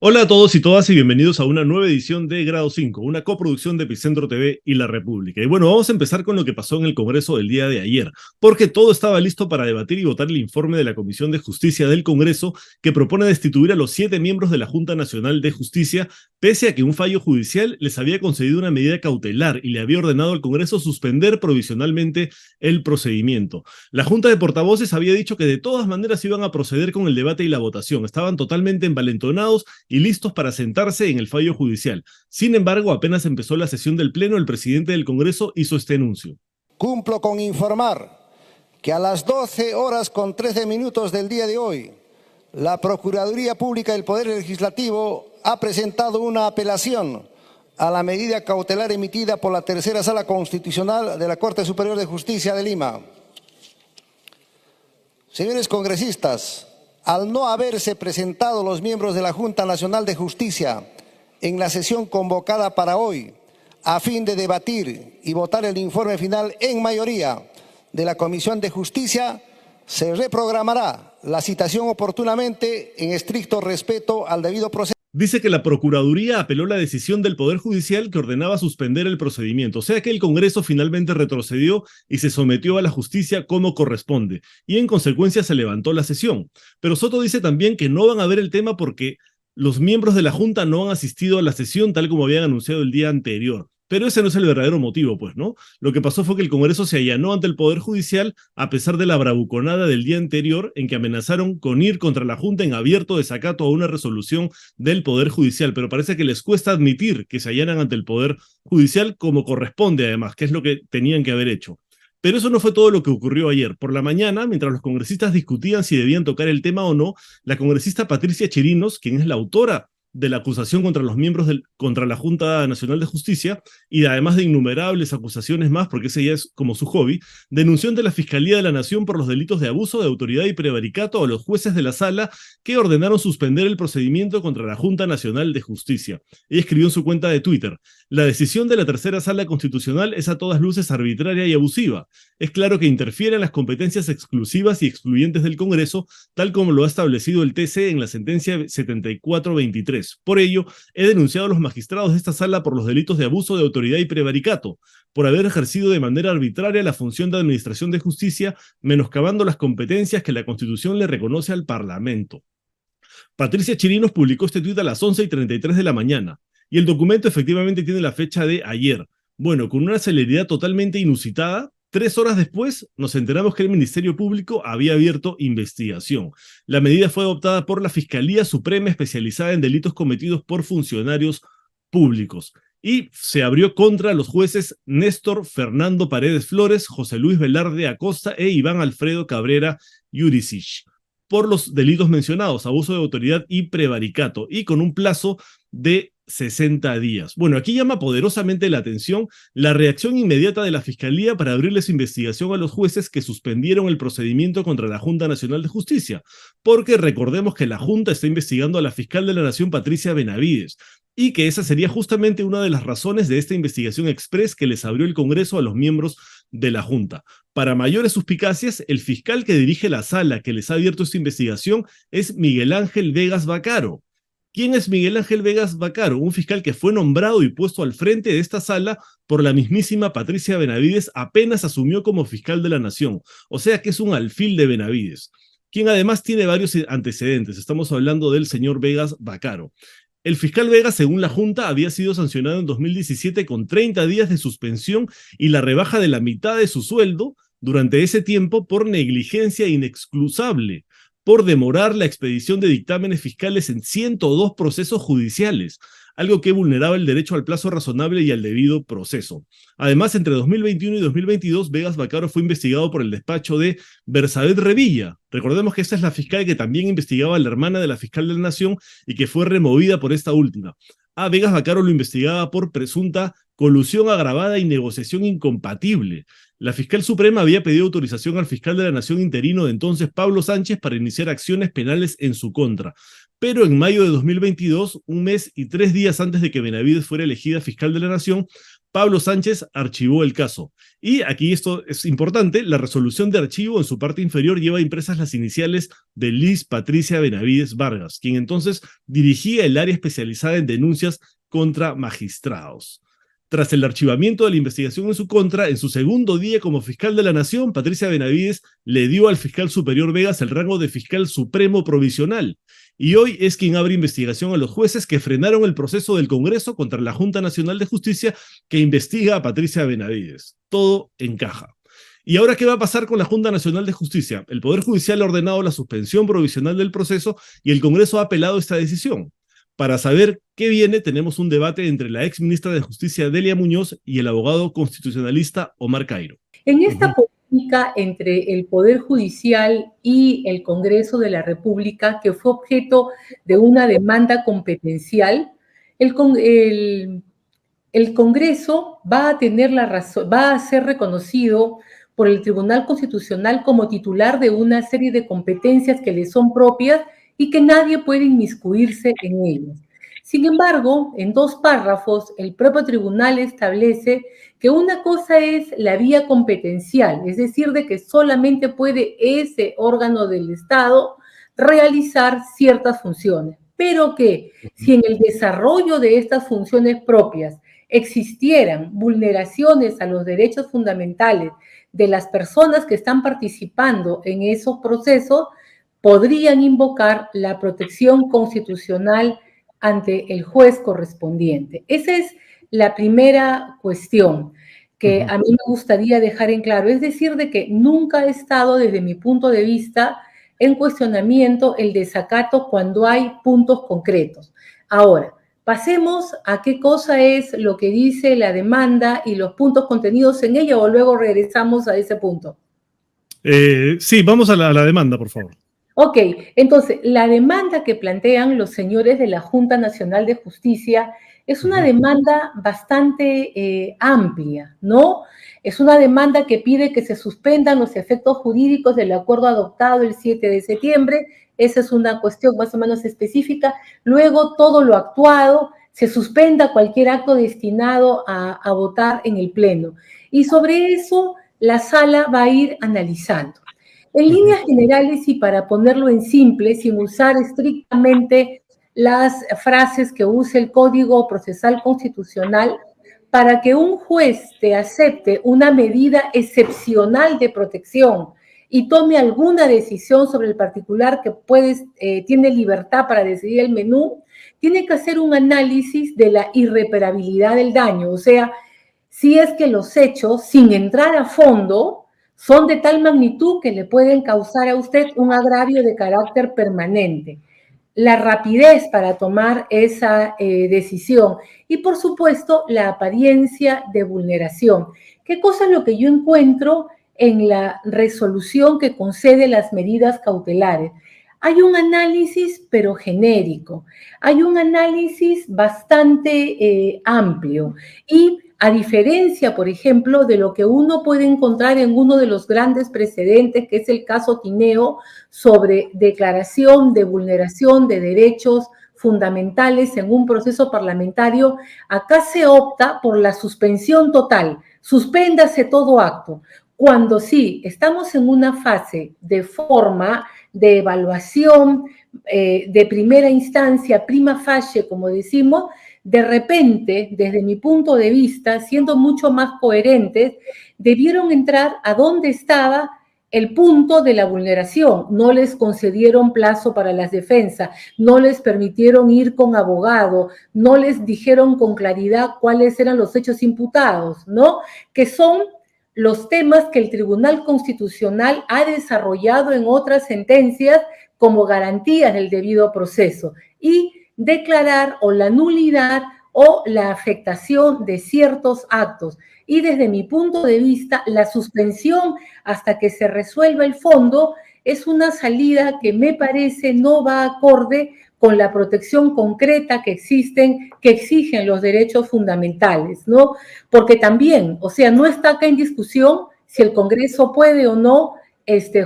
Hola a todos y todas y bienvenidos a una nueva edición de Grado 5, una coproducción de Epicentro TV y La República. Y bueno, vamos a empezar con lo que pasó en el Congreso del día de ayer, porque todo estaba listo para debatir y votar el informe de la Comisión de Justicia del Congreso que propone destituir a los 7 miembros de la Junta Nacional de Justicia, pese a que un fallo judicial les había concedido una medida cautelar y le había ordenado al Congreso suspender provisionalmente el procedimiento. La Junta de Portavoces había dicho que de todas maneras iban a proceder con el debate y la votación, estaban totalmente envalentonados y listos para sentarse en el fallo judicial. Sin embargo, apenas empezó la sesión del Pleno, el presidente del Congreso hizo este anuncio. Cumplo con informar que a las 12:13 del día de hoy, la Procuraduría Pública del Poder Legislativo ha presentado una apelación a la medida cautelar emitida por la Tercera Sala Constitucional de la Corte Superior de Justicia de Lima. Señores congresistas, al no haberse presentado los miembros de la Junta Nacional de Justicia en la sesión convocada para hoy, a fin de debatir y votar el informe final en mayoría de la Comisión de Justicia, se reprogramará la citación oportunamente en estricto respeto al debido proceso. Dice que la Procuraduría apeló la decisión del Poder Judicial que ordenaba suspender el procedimiento, o sea que el Congreso finalmente retrocedió y se sometió a la justicia como corresponde, y en consecuencia se levantó la sesión. Pero Soto dice también que no van a ver el tema porque los miembros de la Junta no han asistido a la sesión tal como habían anunciado el día anterior. Pero ese no es el verdadero motivo, pues, ¿no? Lo que pasó fue que el Congreso se allanó ante el Poder Judicial a pesar de la bravuconada del día anterior en que amenazaron con ir contra la Junta en abierto desacato a una resolución del Poder Judicial. Pero parece que les cuesta admitir que se allanan ante el Poder Judicial como corresponde, además, que es lo que tenían que haber hecho. Pero eso no fue todo lo que ocurrió ayer. Por la mañana, mientras los congresistas discutían si debían tocar el tema o no, la congresista Patricia Chirinos, quien es la autora de la acusación contra los miembros contra la Junta Nacional de Justicia, y además de innumerables acusaciones más, porque ese ya es como su hobby, denunció ante la Fiscalía de la Nación por los delitos de abuso de autoridad y prevaricato a los jueces de la sala que ordenaron suspender el procedimiento contra la Junta Nacional de Justicia. Ella escribió en su cuenta de Twitter: la decisión de la Tercera Sala Constitucional es a todas luces arbitraria y abusiva. Es claro que interfiere en las competencias exclusivas y excluyentes del Congreso, tal como lo ha establecido el TC en la sentencia 7423. Por ello, he denunciado a los magistrados de esta sala por los delitos de abuso de autoridad y prevaricato, por haber ejercido de manera arbitraria la función de administración de justicia, menoscabando las competencias que la Constitución le reconoce al Parlamento. Patricia Chirinos publicó este tuit a las 11:33 de la mañana, y el documento efectivamente tiene la fecha de ayer. Bueno, con una celeridad totalmente inusitada, 3 horas después nos enteramos que el Ministerio Público había abierto investigación. La medida fue adoptada por la Fiscalía Suprema especializada en delitos cometidos por funcionarios públicos y se abrió contra los jueces Néstor Fernando Paredes Flores, José Luis Velarde Acosta e Iván Alfredo Cabrera Yurisic por los delitos mencionados, abuso de autoridad y prevaricato, y con un plazo de 60 días. Bueno, aquí llama poderosamente la atención la reacción inmediata de la Fiscalía para abrirles investigación a los jueces que suspendieron el procedimiento contra la Junta Nacional de Justicia, porque recordemos que la Junta está investigando a la fiscal de la Nación, Patricia Benavides, y que esa sería justamente una de las razones de esta investigación express que les abrió el Congreso a los miembros de la Junta. Para mayores suspicacias, el fiscal que dirige la sala que les ha abierto esta investigación es Miguel Ángel Vegas Bacaro. ¿Quién es Miguel Ángel Vegas Bacaro? Un fiscal que fue nombrado y puesto al frente de esta sala por la mismísima Patricia Benavides apenas asumió como fiscal de la Nación. O sea que es un alfil de Benavides, quien además tiene varios antecedentes. Estamos hablando del señor Vegas Bacaro. El fiscal Vegas, según la Junta, había sido sancionado en 2017 con 30 días de suspensión y la rebaja de la mitad de su sueldo durante ese tiempo por negligencia inexcusable, por demorar la expedición de dictámenes fiscales en 102 procesos judiciales, algo que vulneraba el derecho al plazo razonable y al debido proceso. Además, entre 2021 y 2022, Vegas Bacaro fue investigado por el despacho de Bersabet Revilla. Recordemos que esta es la fiscal que también investigaba a la hermana de la fiscal de la Nación y que fue removida por esta última. A Vegas Bacaro lo investigaba por presunta colusión agravada y negociación incompatible. La fiscal suprema había pedido autorización al fiscal de la Nación interino de entonces, Pablo Sánchez, para iniciar acciones penales en su contra. Pero en mayo de 2022, un mes y 3 días antes de que Benavides fuera elegida fiscal de la Nación, Pablo Sánchez archivó el caso. Y aquí esto es importante, la resolución de archivo en su parte inferior lleva impresas las iniciales de Liz Patricia Benavides Vargas, quien entonces dirigía el área especializada en denuncias contra magistrados. Tras el archivamiento de la investigación en su contra, en su segundo día como fiscal de la Nación, Patricia Benavides le dio al fiscal superior Vegas el rango de fiscal supremo provisional. Y hoy es quien abre investigación a los jueces que frenaron el proceso del Congreso contra la Junta Nacional de Justicia que investiga a Patricia Benavides. Todo encaja. ¿Y ahora qué va a pasar con la Junta Nacional de Justicia? El Poder Judicial ha ordenado la suspensión provisional del proceso y el Congreso ha apelado esta decisión. Para saber qué viene, tenemos un debate entre la ex ministra de Justicia Delia Muñoz y el abogado constitucionalista Omar Cairo. En esta polémica entre el Poder Judicial y el Congreso de la República, que fue objeto de una demanda competencial, el Congreso va a tener la razón, va a ser reconocido por el Tribunal Constitucional como titular de una serie de competencias que le son propias y que nadie puede inmiscuirse en ellas. Sin embargo, en 2 párrafos, el propio tribunal establece que una cosa es la vía competencial, es decir, de que solamente puede ese órgano del Estado realizar ciertas funciones, pero que si en el desarrollo de estas funciones propias existieran vulneraciones a los derechos fundamentales de las personas que están participando en esos procesos, podrían invocar la protección constitucional ante el juez correspondiente. Esa es la primera cuestión que a mí me gustaría dejar en claro, es decir, de que nunca ha estado, desde mi punto de vista, en cuestionamiento el desacato cuando hay puntos concretos. Ahora, pasemos a qué cosa es lo que dice la demanda y los puntos contenidos en ella, o luego regresamos a ese punto. Sí, vamos a la demanda, por favor. Ok, entonces, la demanda que plantean los señores de la Junta Nacional de Justicia es una demanda bastante amplia, ¿no? Es una demanda que pide que se suspendan los efectos jurídicos del acuerdo adoptado el 7 de septiembre. Esa es una cuestión más o menos específica. Luego, todo lo actuado, se suspenda cualquier acto destinado a votar en el Pleno. Y sobre eso, la sala va a ir analizando. En líneas generales y para ponerlo en simple, sin usar estrictamente las frases que usa el Código Procesal Constitucional, para que un juez te acepte una medida excepcional de protección y tome alguna decisión sobre el particular que tiene libertad para decidir el menú, tiene que hacer un análisis de la irreparabilidad del daño, o sea, si es que los hechos, sin entrar a fondo, son de tal magnitud que le pueden causar a usted un agravio de carácter permanente. La rapidez para tomar esa decisión y, por supuesto, la apariencia de vulneración. ¿Qué cosa es lo que yo encuentro en la resolución que concede las medidas cautelares? Hay un análisis, pero genérico. Hay un análisis bastante amplio y a diferencia, por ejemplo, de lo que uno puede encontrar en uno de los grandes precedentes, que es el caso Tineo, sobre declaración de vulneración de derechos fundamentales en un proceso parlamentario, acá se opta por la suspensión total, suspéndase todo acto, cuando sí estamos en una fase de forma de evaluación de primera instancia, prima facie, como decimos. De repente, desde mi punto de vista, siendo mucho más coherentes, debieron entrar a donde estaba el punto de la vulneración. No les concedieron plazo para las defensas, no les permitieron ir con abogado, no les dijeron con claridad cuáles eran los hechos imputados, ¿no? Que son los temas que el Tribunal Constitucional ha desarrollado en otras sentencias como garantías del debido proceso. Y declarar o la nulidad o la afectación de ciertos actos. Y desde mi punto de vista, la suspensión hasta que se resuelva el fondo es una salida que me parece no va acorde con la protección concreta que exigen los derechos fundamentales, ¿no? Porque también, o sea, no está acá en discusión si el Congreso puede o no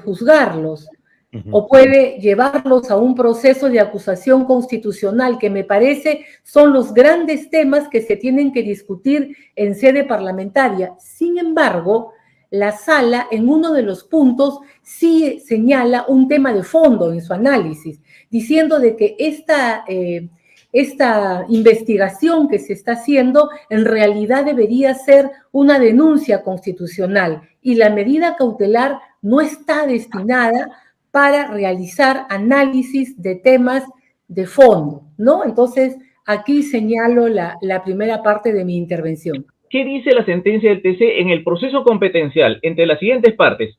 juzgarlos. o puede llevarlos a un proceso de acusación constitucional, que me parece son los grandes temas que se tienen que discutir en sede parlamentaria. Sin embargo, la sala en uno de los puntos sí señala un tema de fondo en su análisis, diciendo de que esta investigación que se está haciendo en realidad debería ser una denuncia constitucional y la medida cautelar no está destinada para realizar análisis de temas de fondo, ¿no? Entonces, aquí señalo la primera parte de mi intervención. ¿Qué dice la sentencia del TC en el proceso competencial entre las siguientes partes?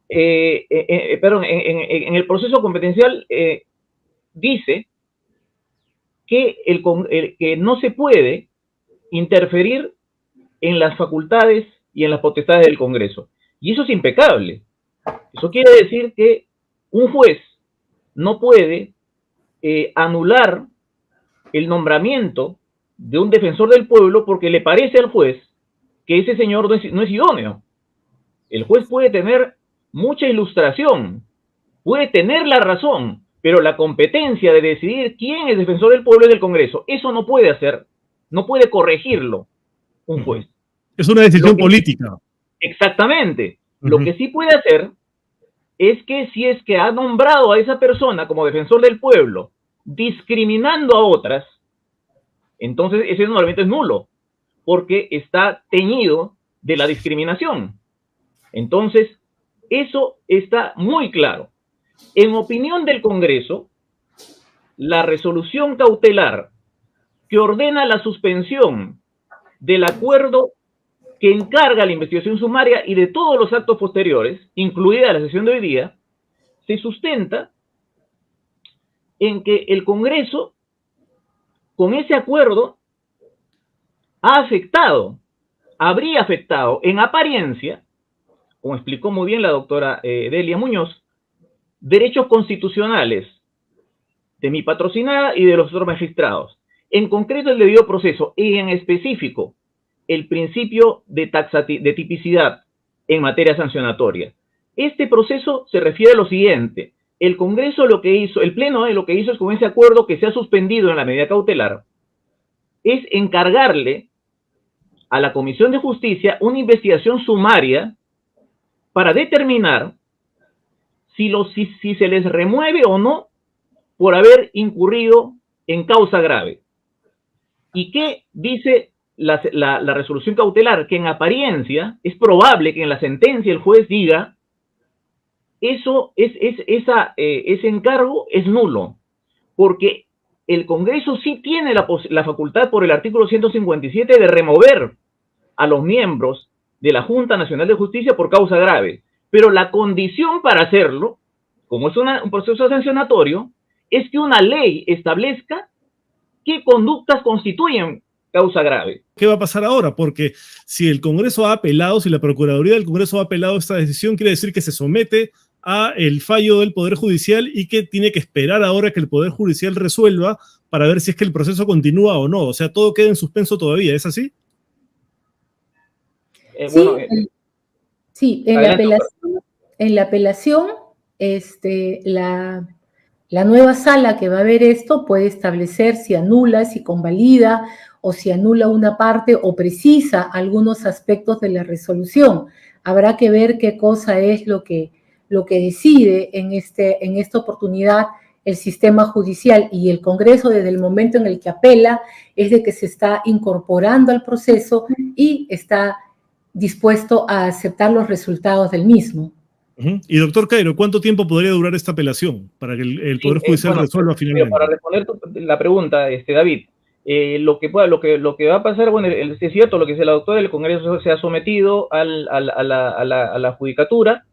En el proceso competencial dice que, que no se puede interferir en las facultades y en las potestades del Congreso. Y eso es impecable. Eso quiere decir que un juez no puede anular el nombramiento de un defensor del pueblo porque le parece al juez que ese señor no es idóneo. El juez puede tener mucha ilustración, puede tener la razón, pero la competencia de decidir quién es defensor del pueblo es del Congreso. Eso no puede hacer, no puede corregirlo un juez. Es una decisión política. Exactamente. Lo que sí puede hacer es que si es que ha nombrado a esa persona como defensor del pueblo, discriminando a otras, entonces ese nombramiento es nulo, porque está teñido de la discriminación. Entonces, eso está muy claro. En opinión del Congreso, la resolución cautelar que ordena la suspensión del acuerdo que encarga la investigación sumaria y de todos los actos posteriores, incluida la sesión de hoy día, se sustenta en que el Congreso, con ese acuerdo, habría afectado en apariencia, como explicó muy bien la doctora Delia Muñoz, derechos constitucionales de mi patrocinada y de los otros magistrados. En concreto, el debido proceso y en específico el principio de tipicidad en materia sancionatoria. Este proceso se refiere a lo siguiente. El Congreso lo que hizo, el Pleno lo que hizo es con ese acuerdo que se ha suspendido en la medida cautelar, es encargarle a la Comisión de Justicia una investigación sumaria para determinar si se les remueve o no por haber incurrido en causa grave. ¿Y qué dice la resolución cautelar? Que en apariencia es probable que en la sentencia el juez diga ese encargo es nulo, porque el Congreso sí tiene la facultad por el artículo 157 de remover a los miembros de la Junta Nacional de Justicia por causa grave, pero la condición para hacerlo, como es un proceso sancionatorio, es que una ley establezca qué conductas constituyen causa grave. ¿Qué va a pasar ahora? Porque si el Congreso ha apelado, si la Procuraduría del Congreso ha apelado esta decisión, quiere decir que se somete a el fallo del Poder Judicial y que tiene que esperar ahora que el Poder Judicial resuelva para ver si es que el proceso continúa o no. O sea, todo queda en suspenso todavía, ¿es así? Sí, en la apelación, la nueva sala que va a ver esto puede establecer si anula, si convalida o si anula una parte o precisa algunos aspectos de la resolución. Habrá que ver qué cosa es lo que decide en esta oportunidad el sistema judicial, y el Congreso, desde el momento en el que apela, es de que se está incorporando al proceso y está dispuesto a aceptar los resultados del mismo. Y doctor Cairo, ¿cuánto tiempo podría durar esta apelación para que el Poder Judicial resuelva finalmente? Para responder la pregunta, David, lo que va a pasar, bueno, es cierto lo que dice la doctora, el Congreso se ha sometido a la judicatura,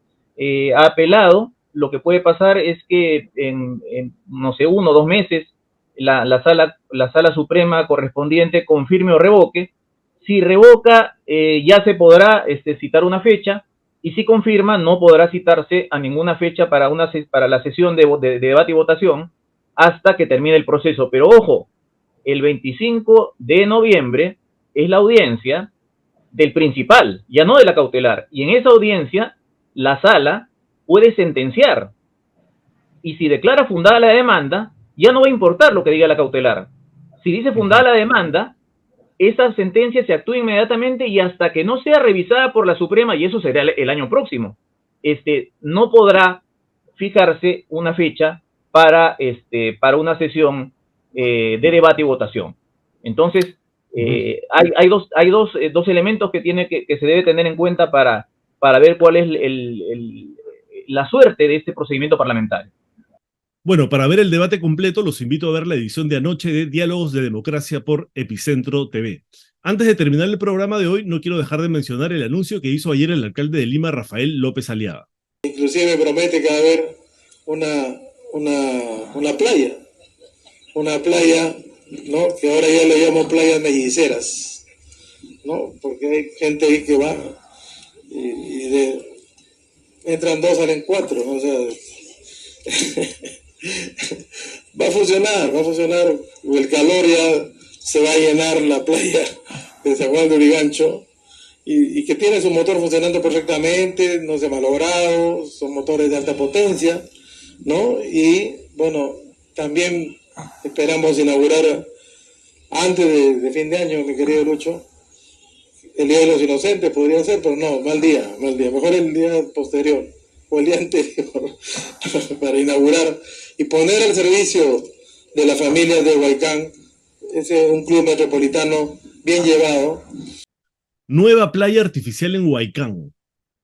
ha apelado. Lo que puede pasar es que en no sé, 1 o 2 meses la sala suprema correspondiente confirme o revoque. Si revoca, ya se podrá citar una fecha, y si confirma, no podrá citarse a ninguna fecha para la sesión de debate y votación hasta que termine el proceso. Pero ojo, el 25 de noviembre es la audiencia del principal, ya no de la cautelar, y en esa audiencia la sala puede sentenciar Y si declara fundada la demanda, ya no va a importar lo que diga la cautelar. Si dice fundada la demanda, esa sentencia se actúa inmediatamente y hasta que no sea revisada por la Suprema, y eso será el año próximo, no podrá fijarse una fecha para una sesión de debate y votación. Entonces, hay dos elementos que se debe tener en cuenta para ver cuál es la suerte de este procedimiento parlamentario. Bueno, para ver el debate completo, los invito a ver la edición de anoche de Diálogos de Democracia por Epicentro TV. Antes de terminar el programa de hoy, no quiero dejar de mencionar el anuncio que hizo ayer el alcalde de Lima, Rafael López Aliaga. Inclusive promete que va a haber una playa, ¿no? Que ahora ya le llamo playas melliceras, ¿no? Porque hay gente ahí que va y entran 2, salen 4, ¿no? O sea, va a funcionar, el calor ya se va a llenar la playa de San Juan de Urigancho y que tiene su motor funcionando perfectamente, no se ha malogrado, son motores de alta potencia, ¿no? Y bueno, también esperamos inaugurar antes de fin de año, mi querido Lucho, el Día de los Inocentes podría ser, pero no, mal día, mejor el día posterior o el día anterior para inaugurar y poner al servicio de las familias de Huaycán un club metropolitano bien llevado. Nueva playa artificial en Huaycán.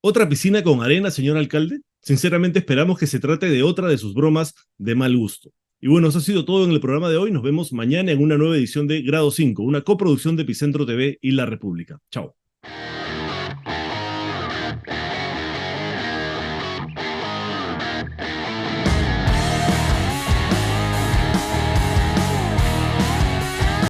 ¿Otra piscina con arena, señor alcalde? Sinceramente esperamos que se trate de otra de sus bromas de mal gusto. Y bueno, eso ha sido todo en el programa de hoy. Nos vemos mañana en una nueva edición de Grado 5, una coproducción de Epicentro TV y La República. Chao.